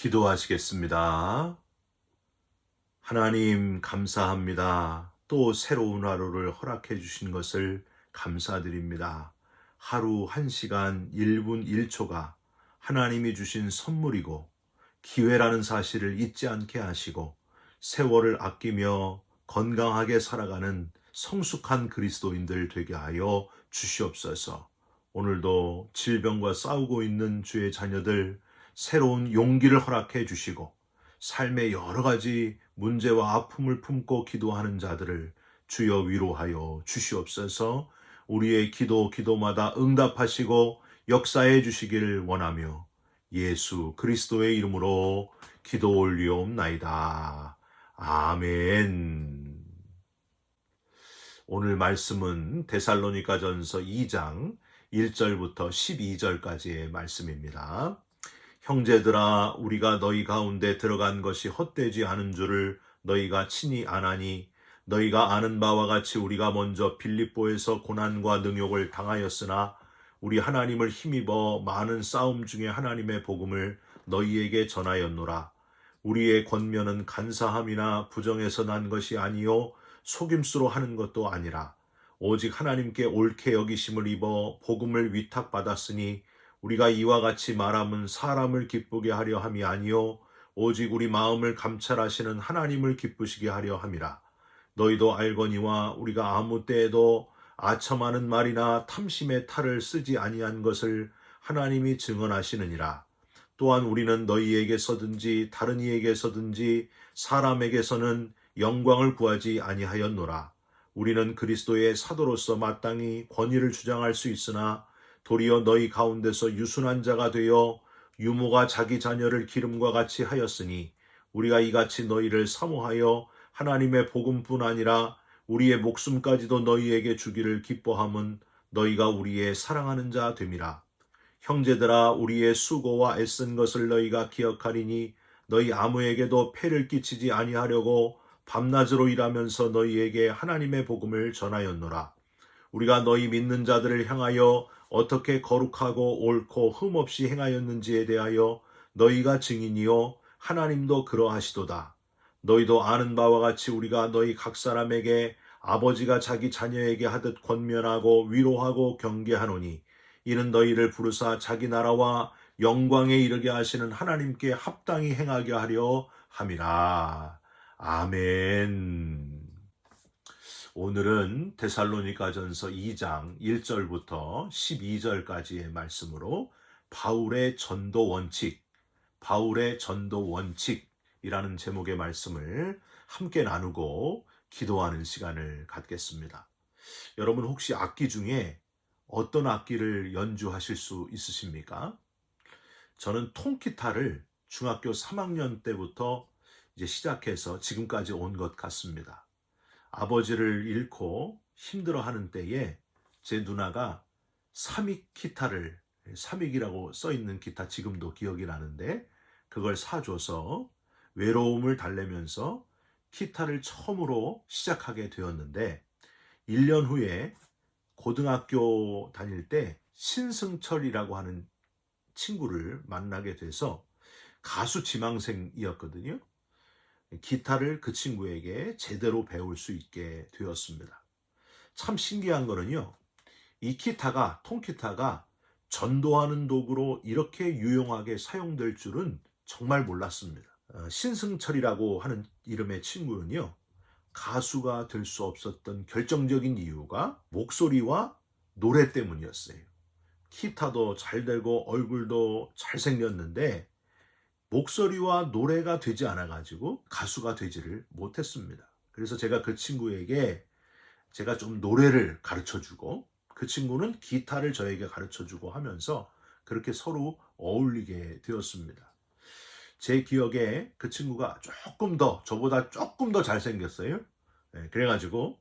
기도하시겠습니다. 하나님 감사합니다. 또 새로운 하루를 허락해 주신 것을 감사드립니다. 하루 1시간 1분 1초가 하나님이 주신 선물이고 기회라는 사실을 잊지 않게 하시고 세월을 아끼며 건강하게 살아가는 성숙한 그리스도인들 되게 하여 주시옵소서. 오늘도 질병과 싸우고 있는 주의 자녀들 새로운 용기를 허락해 주시고 삶의 여러 가지 문제와 아픔을 품고 기도하는 자들을 주여 위로하여 주시옵소서. 우리의 기도마다 응답하시고 역사해 주시길 원하며 예수 그리스도의 이름으로 기도 올리옵나이다. 아멘. 오늘 말씀은 데살로니가전서 2장 1절부터 12절까지의 말씀입니다. 형제들아, 우리가 너희 가운데 들어간 것이 헛되지 않은 줄을 너희가 친히 아나니, 너희가 아는 바와 같이 우리가 먼저 빌립보에서 고난과 능욕을 당하였으나 우리 하나님을 힘입어 많은 싸움 중에 하나님의 복음을 너희에게 전하였노라. 우리의 권면은 간사함이나 부정에서 난 것이 아니요 속임수로 하는 것도 아니라 오직 하나님께 옳게 여기심을 입어 복음을 위탁받았으니 우리가 이와 같이 말함은 사람을 기쁘게 하려 함이 아니요 오직 우리 마음을 감찰하시는 하나님을 기쁘시게 하려 함이라. 너희도 알거니와 우리가 아무 때에도 아첨하는 말이나 탐심의 탈을 쓰지 아니한 것을 하나님이 증언하시느니라. 또한 우리는 너희에게서든지 다른 이에게서든지 사람에게서는 영광을 구하지 아니하였노라. 우리는 그리스도의 사도로서 마땅히 권위를 주장할 수 있으나 도리어 너희 가운데서 유순한 자가 되어 유모가 자기 자녀를 기름과 같이 하였으니 우리가 이같이 너희를 사모하여 하나님의 복음뿐 아니라 우리의 목숨까지도 너희에게 주기를 기뻐함은 너희가 우리의 사랑하는 자 됨이라. 형제들아, 우리의 수고와 애쓴 것을 너희가 기억하리니 너희 아무에게도 폐를 끼치지 아니하려고 밤낮으로 일하면서 너희에게 하나님의 복음을 전하였노라. 우리가 너희 믿는 자들을 향하여 어떻게 거룩하고 옳고 흠없이 행하였는지에 대하여 너희가 증인이요 하나님도 그러하시도다. 너희도 아는 바와 같이 우리가 너희 각 사람에게 아버지가 자기 자녀에게 하듯 권면하고 위로하고 경계하노니 이는 너희를 부르사 자기 나라와 영광에 이르게 하시는 하나님께 합당히 행하게 하려 함이라. 아멘. 오늘은 데살로니가전서 2장 1절부터 12절까지의 말씀으로 바울의 전도 원칙이라는 제목의 말씀을 함께 나누고 기도하는 시간을 갖겠습니다. 여러분 혹시 악기 중에 어떤 악기를 연주하실 수 있으십니까? 저는 통기타를 중학교 3학년 때부터 이제 시작해서 지금까지 온 것 같습니다. 아버지를 잃고 힘들어하는 때에 제 누나가 삼익이라고 써있는 기타 지금도 기억이 나는데 그걸 사줘서 외로움을 달래면서 기타를 처음으로 시작하게 되었는데 1년 후에 고등학교 다닐 때 신승철이라고 하는 친구를 만나게 돼서 가수 지망생이었거든요. 기타를 그 친구에게 제대로 배울 수 있게 되었습니다. 참 신기한 거는요, 이 통기타가 전도하는 도구로 이렇게 유용하게 사용될 줄은 정말 몰랐습니다. 신승철이라고 하는 이름의 친구는요, 가수가 될 수 없었던 결정적인 이유가 목소리와 노래 때문이었어요. 기타도 잘 되고 얼굴도 잘생겼는데 목소리와 노래가 되지 않아가지고 가수가 되지를 못했습니다. 그래서 제가 그 친구에게 제가 좀 노래를 가르쳐주고 그 친구는 기타를 저에게 가르쳐주고 하면서 그렇게 서로 어울리게 되었습니다. 제 기억에 그 친구가 저보다 조금 더 잘생겼어요. 그래가지고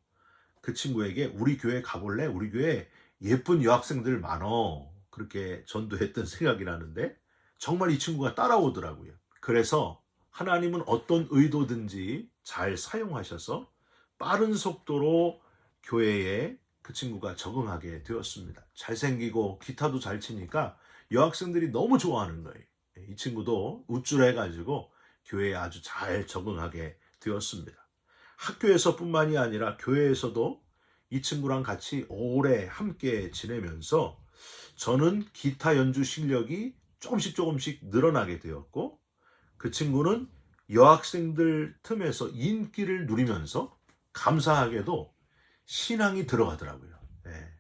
그 친구에게 우리 교회 가볼래? 우리 교회 예쁜 여학생들 많어. 그렇게 전도했던 생각이 나는데 정말 이 친구가 따라오더라고요. 그래서 하나님은 어떤 의도든지 잘 사용하셔서 빠른 속도로 교회에 그 친구가 적응하게 되었습니다. 잘생기고 기타도 잘 치니까 여학생들이 너무 좋아하는 거예요. 이 친구도 우쭐해가지고 교회에 아주 잘 적응하게 되었습니다. 학교에서뿐만이 아니라 교회에서도 이 친구랑 같이 오래 함께 지내면서 저는 기타 연주 실력이 조금씩 늘어나게 되었고, 그 친구는 여학생들 틈에서 인기를 누리면서 감사하게도 신앙이 들어가더라고요. 예.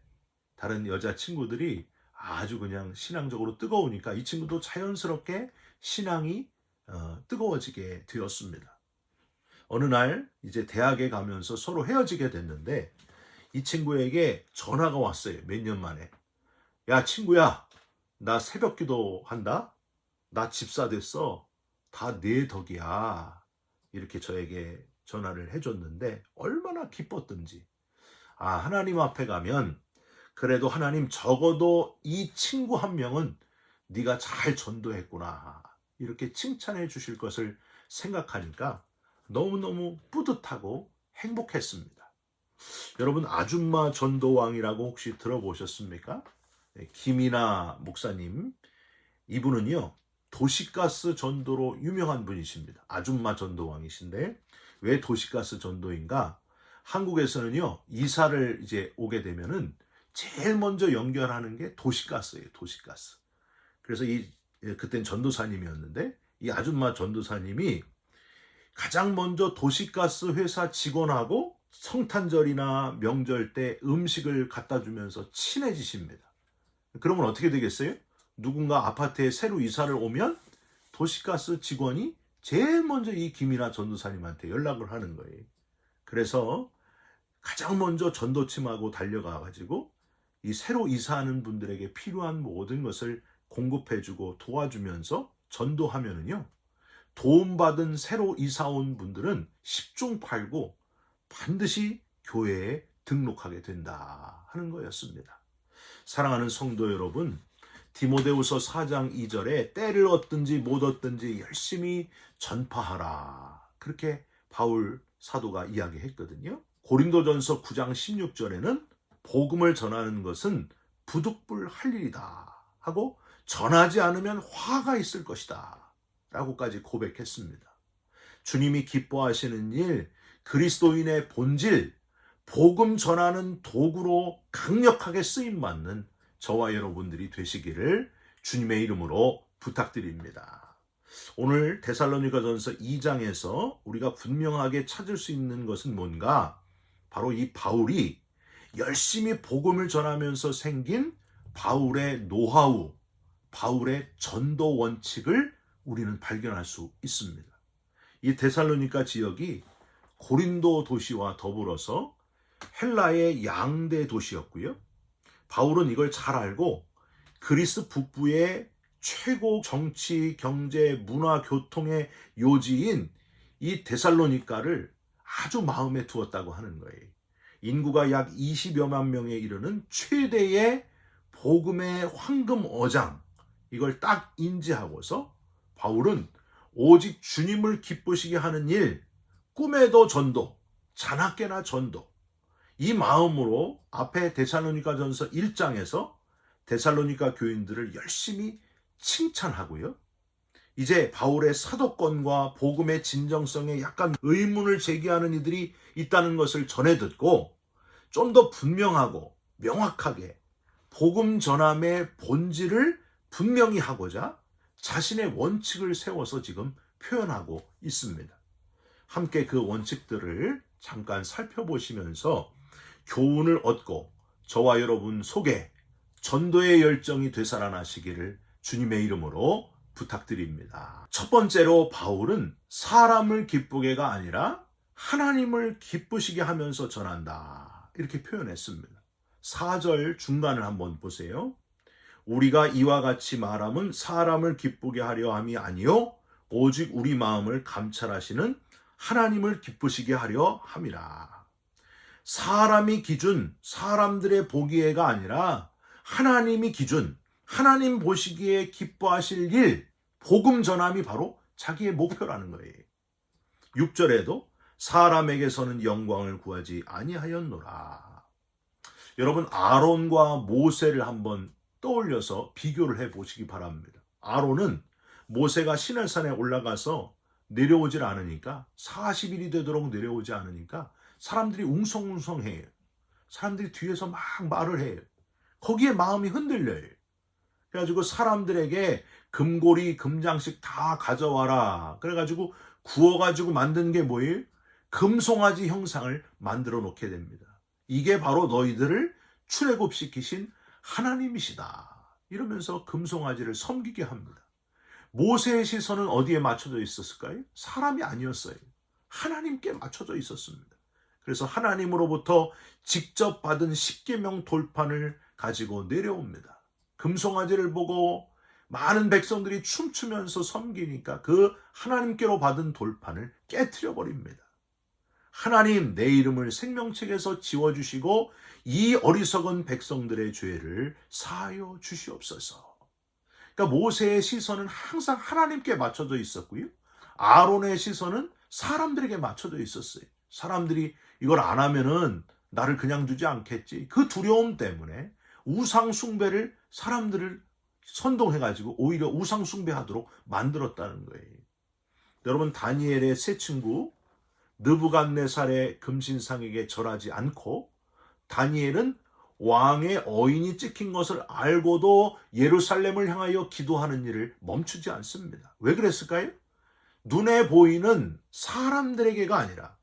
다른 여자 친구들이 아주 그냥 신앙적으로 뜨거우니까 이 친구도 자연스럽게 신앙이 뜨거워지게 되었습니다. 어느 날 이제 대학에 가면서 서로 헤어지게 됐는데 이 친구에게 전화가 왔어요. 몇 년 만에. 야, 친구야, 나 새벽 기도 한다? 나 집사 됐어. 다 네 덕이야. 이렇게 저에게 전화를 해줬는데 얼마나 기뻤던지. 아, 하나님 앞에 가면 그래도 하나님 적어도 이 친구 한 명은 네가 잘 전도했구나. 이렇게 칭찬해 주실 것을 생각하니까 너무너무 뿌듯하고 행복했습니다. 여러분, 아줌마 전도왕이라고 혹시 들어보셨습니까? 네, 김이나 목사님, 이분은요 도시가스 전도로 유명한 분이십니다. 아줌마 전도왕이신데 왜 도시가스 전도인가? 한국에서는요 이사를 이제 오게 되면은 제일 먼저 연결하는 게 도시가스예요. 도시가스. 그래서 그땐 전도사님이었는데 이 아줌마 전도사님이 가장 먼저 도시가스 회사 직원하고 성탄절이나 명절 때 음식을 갖다 주면서 친해지십니다. 그러면 어떻게 되겠어요? 누군가 아파트에 새로 이사를 오면 도시가스 직원이 제일 먼저 이 김이나 전도사님한테 연락을 하는 거예요. 그래서 가장 먼저 전도팀하고 달려가가지고 이 새로 이사하는 분들에게 필요한 모든 것을 공급해주고 도와주면서 전도하면은요, 도움받은 새로 이사 온 분들은 10중 8구 반드시 교회에 등록하게 된다 하는 거였습니다. 사랑하는 성도 여러분, 디모데후서 4장 2절에 때를 얻든지 못 얻든지 열심히 전파하라. 그렇게 바울 사도가 이야기했거든요. 고린도전서 9장 16절에는 복음을 전하는 것은 부득불 할 일이다 하고 전하지 않으면 화가 있을 것이다 라고까지 고백했습니다. 주님이 기뻐하시는 일, 그리스도인의 본질, 복음 전하는 도구로 강력하게 쓰임받는 저와 여러분들이 되시기를 주님의 이름으로 부탁드립니다. 오늘 데살로니가전서 2장에서 우리가 분명하게 찾을 수 있는 것은 뭔가? 바로 이 바울이 열심히 복음을 전하면서 생긴 바울의 노하우, 바울의 전도 원칙을 우리는 발견할 수 있습니다. 이 데살로니가 지역이 고린도 도시와 더불어서 헬라의 양대 도시였고요. 바울은 이걸 잘 알고 그리스 북부의 최고 정치, 경제, 문화, 교통의 요지인 이 데살로니가를 아주 마음에 두었다고 하는 거예요. 인구가 약 20여만 명에 이르는 최대의 복음의 황금 어장, 이걸 딱 인지하고서 바울은 오직 주님을 기쁘시게 하는 일, 꿈에도 전도, 자나깨나 전도, 이 마음으로 앞에 데살로니가전서 1장에서 데살로니가 교인들을 열심히 칭찬하고요. 이제 바울의 사도권과 복음의 진정성에 약간 의문을 제기하는 이들이 있다는 것을 전해 듣고 좀 더 분명하고 명확하게 복음 전함의 본질을 분명히 하고자 자신의 원칙을 세워서 지금 표현하고 있습니다. 함께 그 원칙들을 잠깐 살펴보시면서 교훈을 얻고 저와 여러분 속에 전도의 열정이 되살아나시기를 주님의 이름으로 부탁드립니다. 첫 번째로 바울은 사람을 기쁘게가 아니라 하나님을 기쁘시게 하면서 전한다. 이렇게 표현했습니다. 4절 중간을 한번 보세요. 우리가 이와 같이 말함은 사람을 기쁘게 하려 함이 아니요 오직 우리 마음을 감찰하시는 하나님을 기쁘시게 하려 함이라. 사람이 기준, 사람들의 보기에가 아니라 하나님이 기준, 하나님 보시기에 기뻐하실 일, 복음 전함이 바로 자기의 목표라는 거예요. 6절에도 사람에게서는 영광을 구하지 아니하였노라. 여러분, 아론과 모세를 한번 떠올려서 비교를 해보시기 바랍니다. 아론은 모세가 시내산에 올라가서 내려오질 않으니까 40일이 되도록 내려오지 않으니까 사람들이 웅성웅성해요. 사람들이 뒤에서 막 말을 해요. 거기에 마음이 흔들려요. 그래가지고 사람들에게 금고리, 금장식 다 가져와라. 그래가지고 구워가지고 만든 게 뭐예요? 금송아지 형상을 만들어 놓게 됩니다. 이게 바로 너희들을 출애굽시키신 하나님이시다. 이러면서 금송아지를 섬기게 합니다. 모세의 시선은 어디에 맞춰져 있었을까요? 사람이 아니었어요. 하나님께 맞춰져 있었습니다. 그래서 하나님으로부터 직접 받은 십계명 돌판을 가지고 내려옵니다. 금송아지를 보고 많은 백성들이 춤추면서 섬기니까 그 하나님께로 받은 돌판을 깨트려 버립니다. 하나님, 내 이름을 생명책에서 지워주시고 이 어리석은 백성들의 죄를 사하여 주시옵소서. 그러니까 모세의 시선은 항상 하나님께 맞춰져 있었고요. 아론의 시선은 사람들에게 맞춰져 있었어요. 사람들이 이걸 안 하면은 나를 그냥 두지 않겠지. 그 두려움 때문에 우상 숭배를 사람들을 선동해가지고 오히려 우상 숭배하도록 만들었다는 거예요. 여러분, 다니엘의 세 친구 느부갓네살의 금신상에게 절하지 않고 다니엘은 왕의 어인이 찍힌 것을 알고도 예루살렘을 향하여 기도하는 일을 멈추지 않습니다. 왜 그랬을까요? 눈에 보이는 사람들에게가 아니라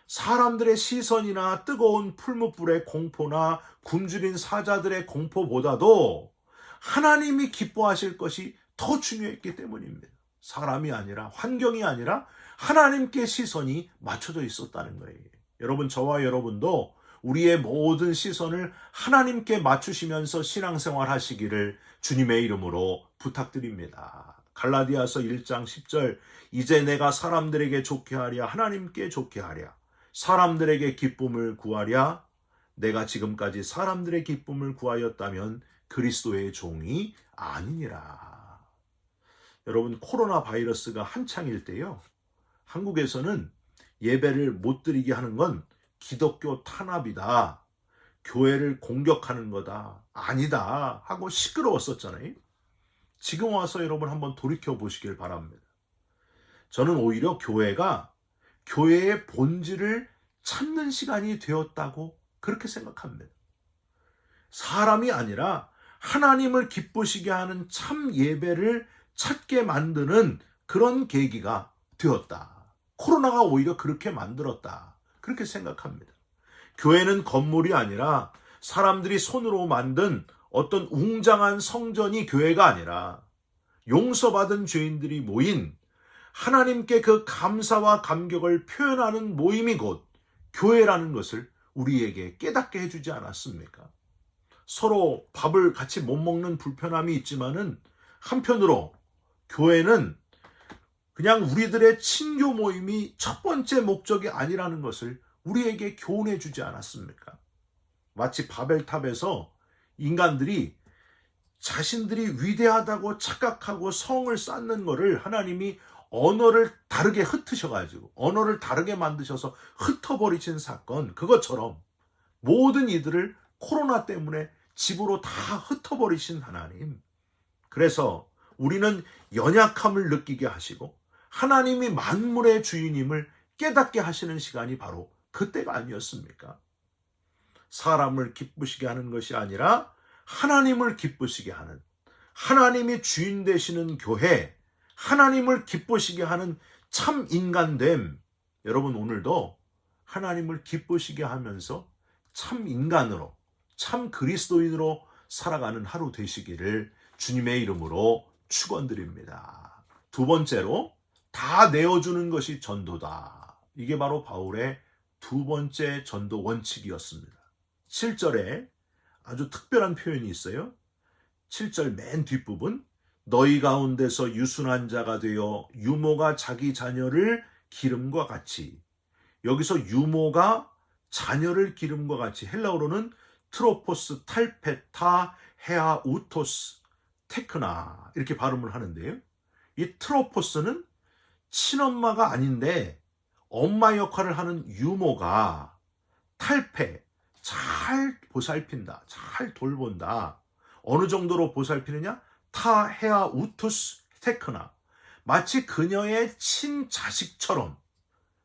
사람들의 시선이나 뜨거운 풀무불의 공포나 굶주린 사자들의 공포보다도 하나님이 기뻐하실 것이 더 중요했기 때문입니다. 사람이 아니라, 환경이 아니라 하나님께 시선이 맞춰져 있었다는 거예요. 여러분, 저와 여러분도 우리의 모든 시선을 하나님께 맞추시면서 신앙생활 하시기를 주님의 이름으로 부탁드립니다. 갈라디아서 1장 10절, 이제 내가 사람들에게 좋게 하랴 하나님께 좋게 하랴, 사람들에게 기쁨을 구하랴. 내가 지금까지 사람들의 기쁨을 구하였다면 그리스도의 종이 아니니라. 여러분, 코로나 바이러스가 한창일 때요, 한국에서는 예배를 못 드리게 하는 건 기독교 탄압이다, 교회를 공격하는 거다, 아니다 하고 시끄러웠었잖아요. 지금 와서 여러분 한번 돌이켜 보시길 바랍니다. 저는 오히려 교회가 교회의 본질을 찾는 시간이 되었다고 그렇게 생각합니다. 사람이 아니라 하나님을 기쁘시게 하는 참 예배를 찾게 만드는 그런 계기가 되었다. 코로나가 오히려 그렇게 만들었다. 그렇게 생각합니다. 교회는 건물이 아니라 사람들이 손으로 만든 어떤 웅장한 성전이 교회가 아니라 용서받은 죄인들이 모인 하나님께 그 감사와 감격을 표현하는 모임이 곧 교회라는 것을 우리에게 깨닫게 해주지 않았습니까? 서로 밥을 같이 못 먹는 불편함이 있지만은 한편으로 교회는 그냥 우리들의 친교 모임이 첫 번째 목적이 아니라는 것을 우리에게 교훈해 주지 않았습니까? 마치 바벨탑에서 인간들이 자신들이 위대하다고 착각하고 성을 쌓는 것을 하나님이 언어를 다르게 흩으셔가지고 언어를 다르게 만드셔서 흩어버리신 사건, 그것처럼 모든 이들을 코로나 때문에 집으로 다 흩어버리신 하나님. 그래서 우리는 연약함을 느끼게 하시고 하나님이 만물의 주인임을 깨닫게 하시는 시간이 바로 그때가 아니었습니까? 사람을 기쁘시게 하는 것이 아니라 하나님을 기쁘시게 하는, 하나님이 주인 되시는 교회, 하나님을 기쁘시게 하는 참 인간됨. 여러분, 오늘도 하나님을 기쁘시게 하면서 참 인간으로, 참 그리스도인으로 살아가는 하루 되시기를 주님의 이름으로 축원드립니다. 두 번째로, 다 내어주는 것이 전도다. 이게 바로 바울의 두 번째 전도 원칙이었습니다. 7절에 아주 특별한 표현이 있어요. 7절 맨 뒷부분, 너희 가운데서 유순한 자가 되어 유모가 자기 자녀를 기름과 같이. 여기서 유모가 자녀를 기름과 같이, 헬라어로는 트로포스 탈페타 헤아 우토스 테크나 이렇게 발음을 하는데요. 이 트로포스는 친엄마가 아닌데 엄마 역할을 하는 유모가 탈페, 잘 보살핀다, 잘 돌본다. 어느 정도로 보살피느냐? 타 헤아 우투스 테크나, 마치 그녀의 친자식처럼,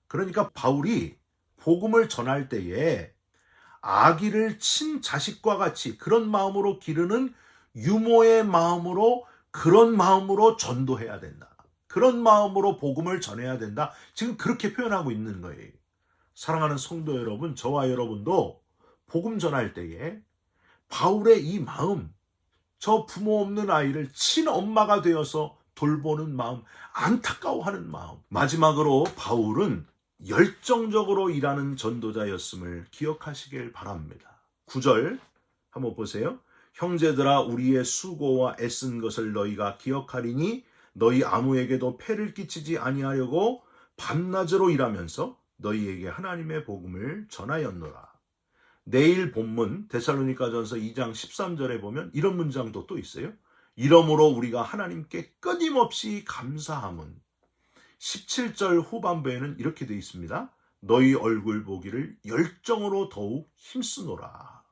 그러니까 바울이 복음을 전할 때에 아기를 친자식과 같이 그런 마음으로 기르는 유모의 마음으로, 그런 마음으로 전도해야 된다. 그런 마음으로 복음을 전해야 된다. 지금 그렇게 표현하고 있는 거예요. 사랑하는 성도 여러분, 저와 여러분도 복음 전할 때에 바울의 이 마음, 저 부모 없는 아이를 친엄마가 되어서 돌보는 마음, 안타까워하는 마음. 마지막으로 바울은 열정적으로 일하는 전도자였음을 기억하시길 바랍니다. 9절 한번 보세요. 형제들아, 우리의 수고와 애쓴 것을 너희가 기억하리니 너희 아무에게도 폐를 끼치지 아니하려고 밤낮으로 일하면서 너희에게 하나님의 복음을 전하였노라. 내일 본문 데살로니가전서 2장 13절에 보면 이런 문장도 또 있어요. 이러므로 우리가 하나님께 끊임없이 감사함은, 17절 후반부에는 이렇게 되어 있습니다. 너희 얼굴 보기를 열정으로 더욱 힘쓰노라.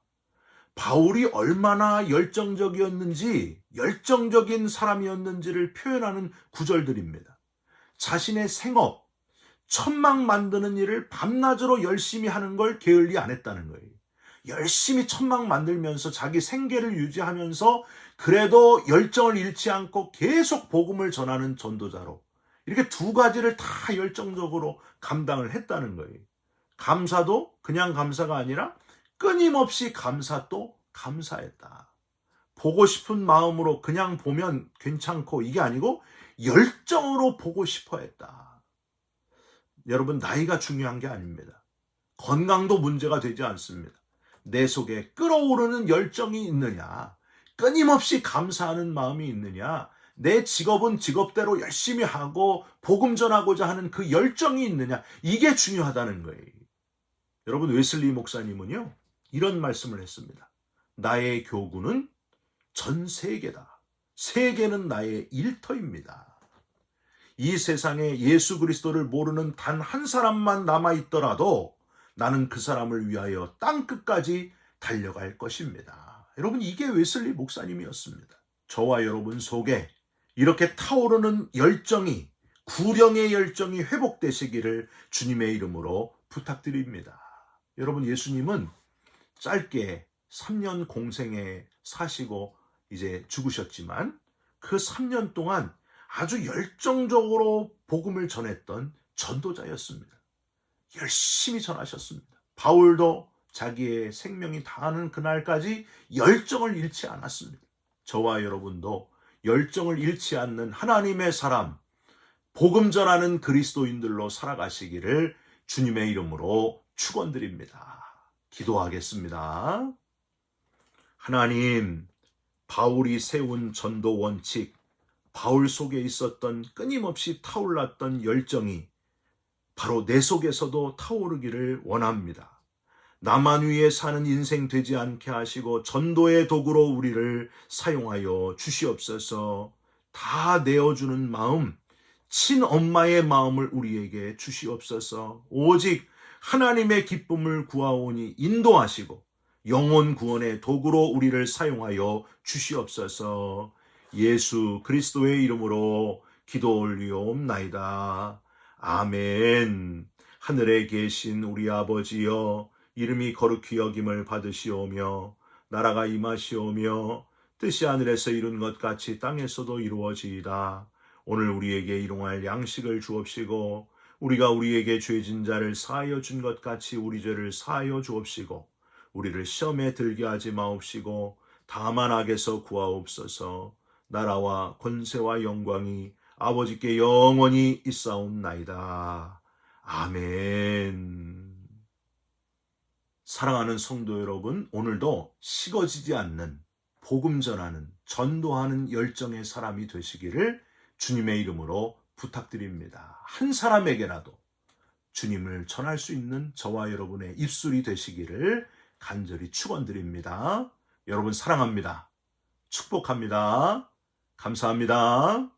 바울이 얼마나 열정적이었는지, 열정적인 사람이었는지를 표현하는 구절들입니다. 자신의 생업, 천막 만드는 일을 밤낮으로 열심히 하는 걸 게을리 안 했다는 거예요. 열심히 천막 만들면서 자기 생계를 유지하면서 그래도 열정을 잃지 않고 계속 복음을 전하는 전도자로, 이렇게 두 가지를 다 열정적으로 감당을 했다는 거예요. 감사도 그냥 감사가 아니라 끊임없이 감사도 감사했다. 보고 싶은 마음으로 그냥 보면 괜찮고 이게 아니고 열정으로 보고 싶어 했다. 여러분, 나이가 중요한 게 아닙니다. 건강도 문제가 되지 않습니다. 내 속에 끓어오르는 열정이 있느냐, 끊임없이 감사하는 마음이 있느냐, 내 직업은 직업대로 열심히 하고 복음 전하고자 하는 그 열정이 있느냐, 이게 중요하다는 거예요. 여러분, 웨슬리 목사님은요, 이런 말씀을 했습니다. 나의 교구는 전 세계다. 세계는 나의 일터입니다. 이 세상에 예수 그리스도를 모르는 단 한 사람만 남아있더라도 나는 그 사람을 위하여 땅끝까지 달려갈 것입니다. 여러분, 이게 웨슬리 목사님이었습니다. 저와 여러분 속에 이렇게 타오르는 열정이, 구령의 열정이 회복되시기를 주님의 이름으로 부탁드립니다. 여러분, 예수님은 짧게 3년 공생에 사시고 이제 죽으셨지만 그 3년 동안 아주 열정적으로 복음을 전했던 전도자였습니다. 열심히 전하셨습니다. 바울도 자기의 생명이 다하는 그날까지 열정을 잃지 않았습니다. 저와 여러분도 열정을 잃지 않는 하나님의 사람, 복음 전하는 그리스도인들로 살아가시기를 주님의 이름으로 축원드립니다. 기도하겠습니다. 하나님, 바울이 세운 전도 원칙, 바울 속에 있었던 끊임없이 타올랐던 열정이 바로 내 속에서도 타오르기를 원합니다. 나만 위해 사는 인생 되지 않게 하시고 전도의 도구로 우리를 사용하여 주시옵소서. 다 내어주는 마음, 친엄마의 마음을 우리에게 주시옵소서. 오직 하나님의 기쁨을 구하오니 인도하시고 영혼 구원의 도구로 우리를 사용하여 주시옵소서. 예수 그리스도의 이름으로 기도 올리옵나이다. 아멘. 하늘에 계신 우리 아버지여, 이름이 거룩히 여김을 받으시오며 나라가 임하시오며 뜻이 하늘에서 이룬 것 같이 땅에서도 이루어지이다. 오늘 우리에게 일용할 양식을 주옵시고 우리가 우리에게 죄진 자를 사하여 준 것 같이 우리 죄를 사하여 주옵시고 우리를 시험에 들게 하지 마옵시고 다만 악에서 구하옵소서. 나라와 권세와 영광이 아버지께 영원히 있사옵나이다. 아멘. 사랑하는 성도 여러분, 오늘도 식어지지 않는 복음 전하는, 전도하는 열정의 사람이 되시기를 주님의 이름으로 부탁드립니다. 한 사람에게라도 주님을 전할 수 있는 저와 여러분의 입술이 되시기를 간절히 축원드립니다. 여러분 사랑합니다. 축복합니다. 감사합니다.